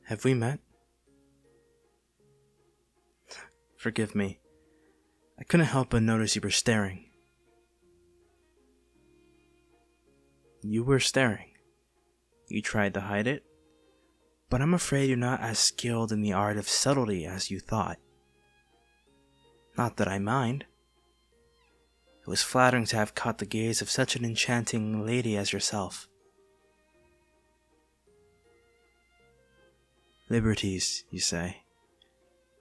Have we met? Forgive me. I couldn't help but notice you were staring. You were staring. You tried to hide it, but I'm afraid you're not as skilled in the art of subtlety as you thought. Not that I mind. It was flattering to have caught the gaze of such an enchanting lady as yourself. Liberties, you say.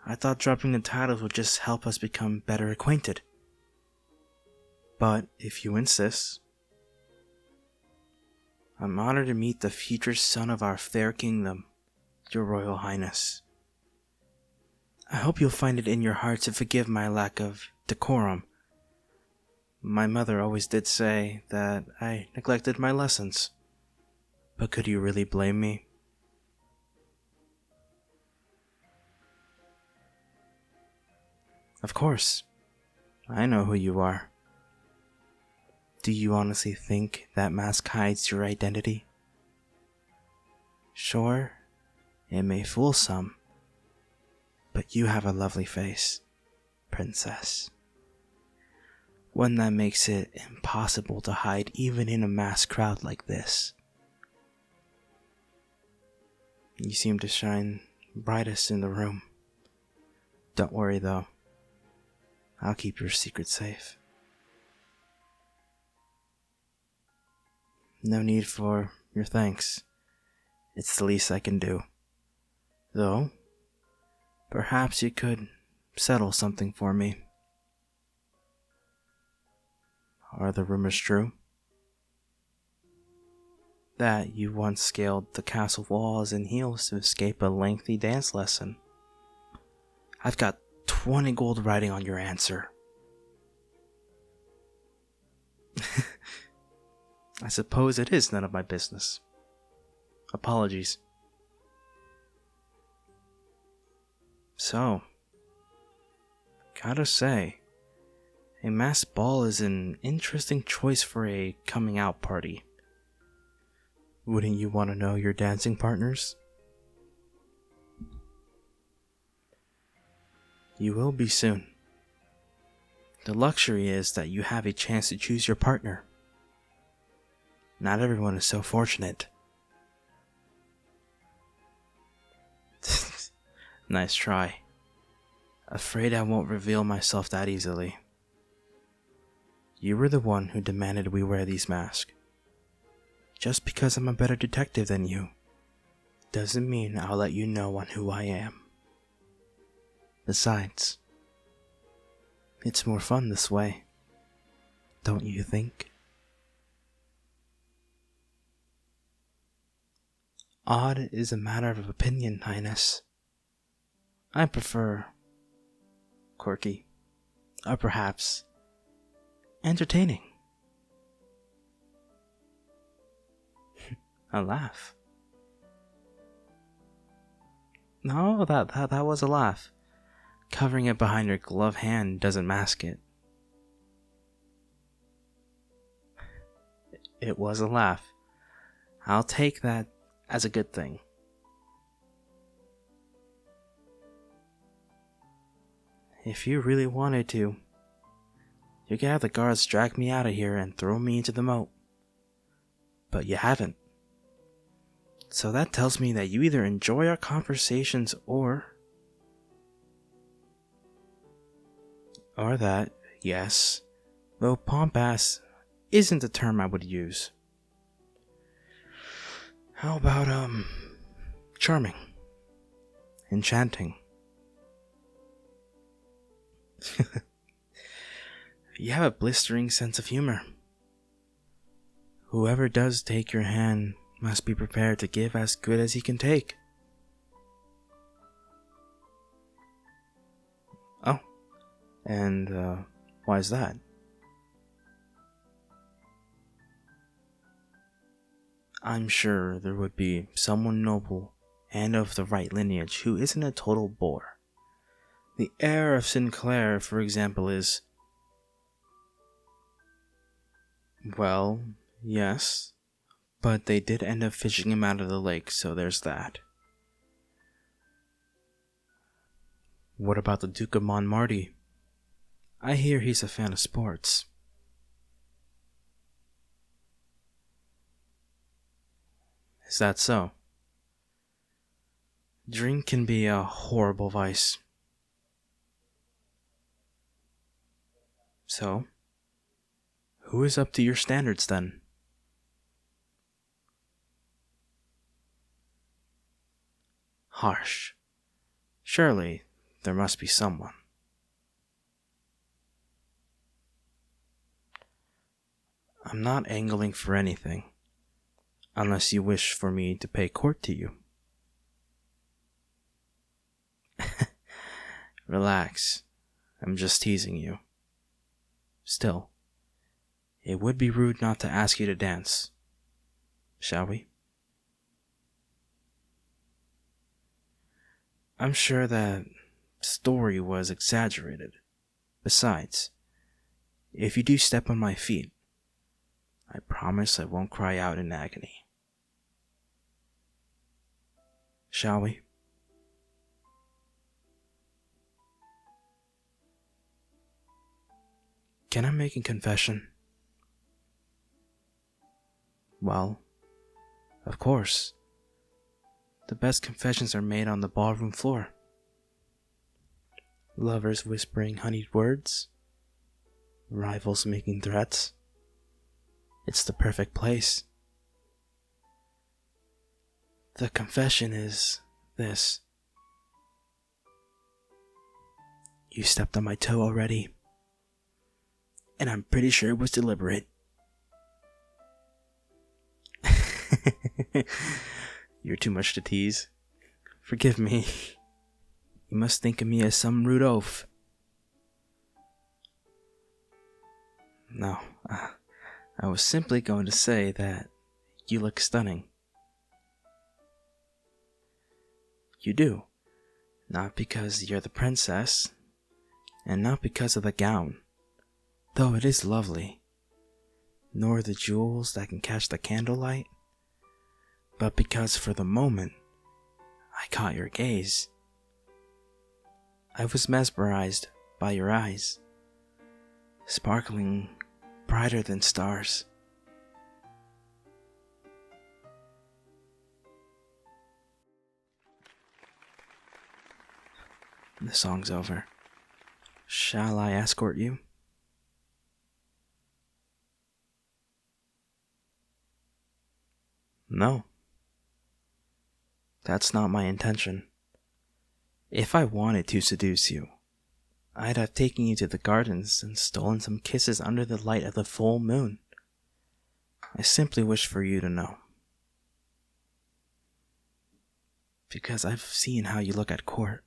I thought dropping the titles would just help us become better acquainted. But if you insist, I'm honored to meet the future son of our fair kingdom, your Royal Highness. I hope you'll find it in your heart to forgive my lack of decorum. My mother always did say that I neglected my lessons. But could you really blame me? Of course. I know who you are. Do you honestly think that mask hides your identity? Sure, it may fool some, but you have a lovely face, princess. One that makes it impossible to hide even in a mass crowd like this. You seem to shine brightest in the room. Don't worry though. I'll keep your secret safe. No need for your thanks. It's the least I can do. Though, perhaps you could settle something for me. Are the rumors true? That you once scaled the castle walls in heels to escape a lengthy dance lesson. I've got 20 gold riding on your answer. I suppose it is none of my business. Apologies. So, gotta say, a masked ball is an interesting choice for a coming out party. Wouldn't you want to know your dancing partners? You will be soon. The luxury is that you have a chance to choose your partner. Not everyone is so fortunate. Nice try. Afraid I won't reveal myself that easily. You were the one who demanded we wear these masks. Just because I'm a better detective than you, doesn't mean I'll let you know on who I am. Besides, it's more fun this way, don't you think? Odd is a matter of opinion, Highness. I prefer quirky, or perhaps entertaining. A laugh. No, that was a laugh. Covering it behind your gloved hand doesn't mask it. It was a laugh. I'll take that as a good thing. If you really wanted to, you could have the guards drag me out of here and throw me into the moat. But you haven't. So that tells me that you either enjoy our conversations or that, yes, though pompass isn't the term I would use. How about, charming, enchanting? You have a blistering sense of humor. Whoever does take your hand must be prepared to give as good as he can take. Oh, and why is that? I'm sure there would be someone noble and of the right lineage who isn't a total bore. The heir of Sinclair, for example, is... Well, yes, but they did end up fishing him out of the lake, so there's that. What about the Duke of Montmartre? I hear he's a fan of sports. Is that so? Drink can be a horrible vice. So, who is up to your standards then? Harsh. Surely, there must be someone. I'm not angling for anything, unless you wish for me to pay court to you. Relax, I'm just teasing you. Still, it would be rude not to ask you to dance. Shall we? I'm sure that story was exaggerated. Besides, if you do step on my feet, I promise I won't cry out in agony. Shall we? Can I make a confession? Well, of course. The best confessions are made on the ballroom floor. Lovers whispering honeyed words. Rivals making threats. It's the perfect place. The confession is this. You stepped on my toe already. And I'm pretty sure it was deliberate. You're too much to tease. Forgive me. You must think of me as some rude oaf. No, I was simply going to say that you look stunning. You do. Not because you're the princess, and not because of the gown, though it is lovely, nor the jewels that can catch the candlelight, but because for the moment I caught your gaze. I was mesmerized by your eyes, sparkling brighter than stars. The song's over. Shall I escort you? No. That's not my intention. If I wanted to seduce you, I'd have taken you to the gardens and stolen some kisses under the light of the full moon. I simply wish for you to know. Because I've seen how you look at court.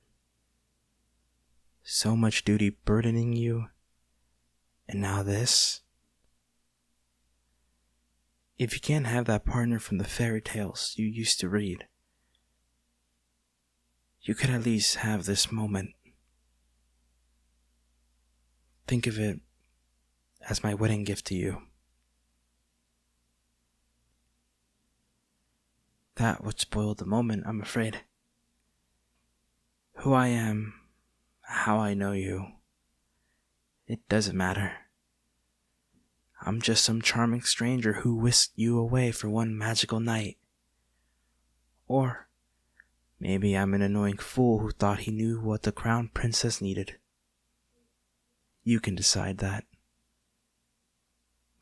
So much duty burdening you, and now this. If you can't have that partner from the fairy tales you used to read, you could at least have this moment. Think of it as my wedding gift to you. That would spoil the moment, I'm afraid. Who I am, how I know you, it doesn't matter. I'm just some charming stranger who whisked you away for one magical night. Or maybe I'm an annoying fool who thought he knew what the crown princess needed. You can decide that.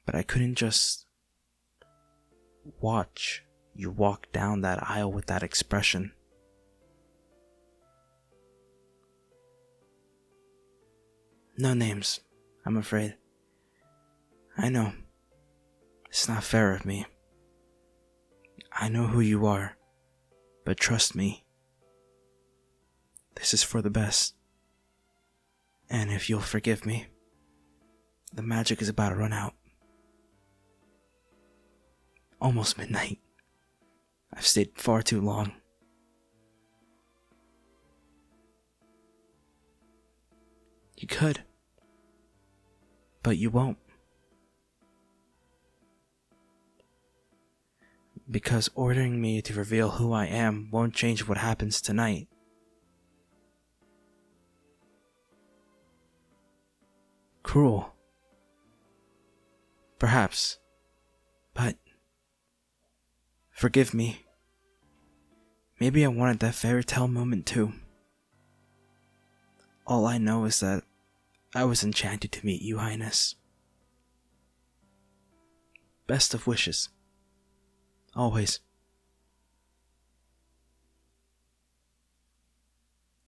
But I couldn't just watch you walk down that aisle with that expression. No names, I'm afraid. I know. It's not fair of me. I know who you are, but trust me. This is for the best. And if you'll forgive me, the magic is about to run out. Almost midnight. I've stayed far too long. You could, but you won't. Because ordering me to reveal who I am won't change what happens tonight. cruel. Perhaps. But forgive me. Maybe I wanted that fairy tale moment too. All I know is that I was enchanted to meet you, Highness. Best of wishes. Always.